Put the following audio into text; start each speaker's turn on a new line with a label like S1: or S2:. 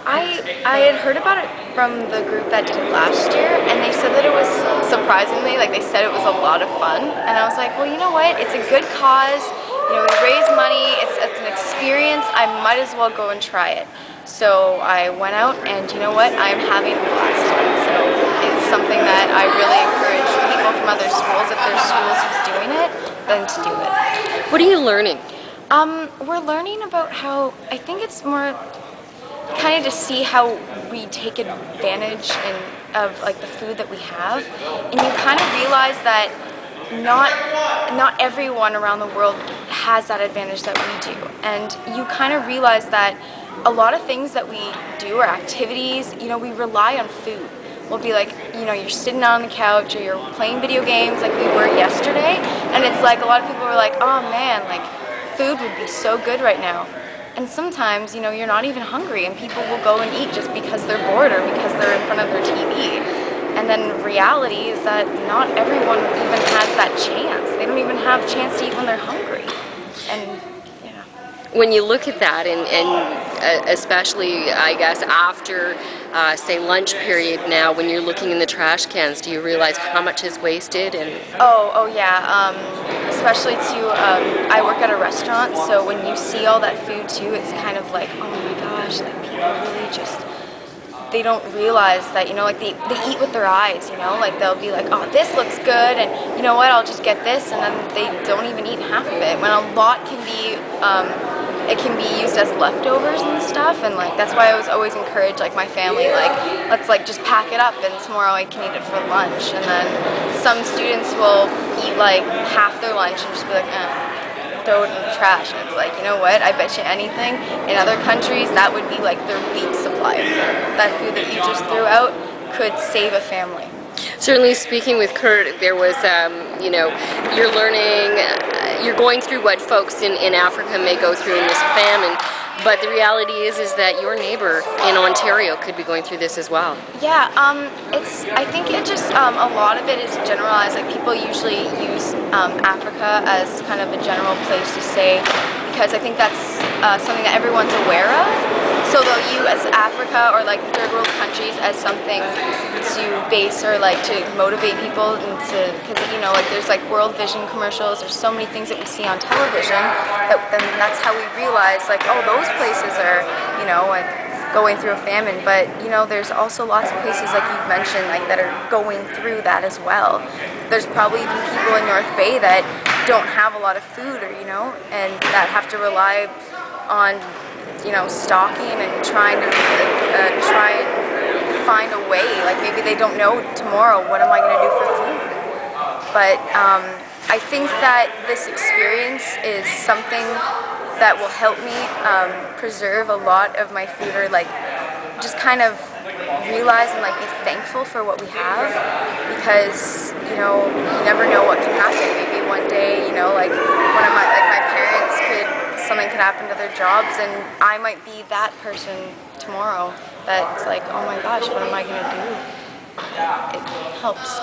S1: I had heard about it from the group that did it last year, and they said that it was surprisingly, like they said it was a lot of fun, and I was like, well, you know what, it's a good cause, you know, we raise money, it's an experience, I might as well go and try it. So I went out, and you know what, I'm having a blast. So it's something that I really encourage people from other schools, if their schools is doing it, then to do it.
S2: What are you learning?
S1: We're learning about how, I think it's more kind of to see how we take advantage of like the food that we have, and you kind of realize that not everyone around the world has that advantage that we do, and you kind of realize that a lot of things that we do or activities, you know, we rely on food. We'll be like, you know, you're sitting on the couch or you're playing video games like we were yesterday, and it's like a lot of people were like, oh man, like food would be so good right now. And sometimes, you know, you're not even hungry and people will go and eat just because they're bored or because they're in front of their TV. And then reality is that not everyone even has that chance. They don't even have a chance to eat when they're hungry. And yeah.
S2: When you look at that, and especially, I guess, after, say, lunch period now, when you're looking in the trash cans, do you realize how much is wasted? And
S1: oh yeah. Especially too, I work at a restaurant, so when you see all that food too, it's kind of like, oh my gosh, like people really just, they don't realize that, you know, like they eat with their eyes, you know, like they'll be like, oh, this looks good, and you know what, I'll just get this, and then they don't even eat half of it, when a lot can be, it can be used as leftovers and stuff, and like that's why I was always encourage like my family, like let's like just pack it up and tomorrow I can eat it for lunch. And then some students will eat like half their lunch and just be like, throw it in the trash. And it's like, you know what, I bet you anything in other countries that would be like their week supply of food. That food that you just threw out could save a family.
S2: certainly, speaking with Kurt, there was, you know, you're learning, you're going through what folks in Africa may go through in this famine, but the reality is that your neighbor in Ontario could be going through this as well.
S1: Yeah, I think it just, a lot of it is generalized. Like people usually use Africa as kind of a general place to say, because I think that's something that everyone's aware of. So they'll use Africa or like third world countries as something to base or like to motivate people into, because you know, like there's like World Vision commercials, there's so many things that we see on television that then that's how we realize like, oh, those places are, you know, like going through a famine. But you know, there's also lots of places like you've mentioned like that are going through that as well. There's probably even people in North Bay that don't have a lot of food, or you know, and that have to rely on, you know, stocking and trying to try and find a way. Like maybe they don't know tomorrow, what am I going to do for food? But I think that this experience is something that will help me preserve a lot of my food, or like just kind of realize and like be thankful for what we have, because you know, you never know what can happen. Maybe one day, you know, like one of my parents could, something could happen to their jobs, and I might be that person tomorrow that's like, oh my gosh, what am I going to do? It helps.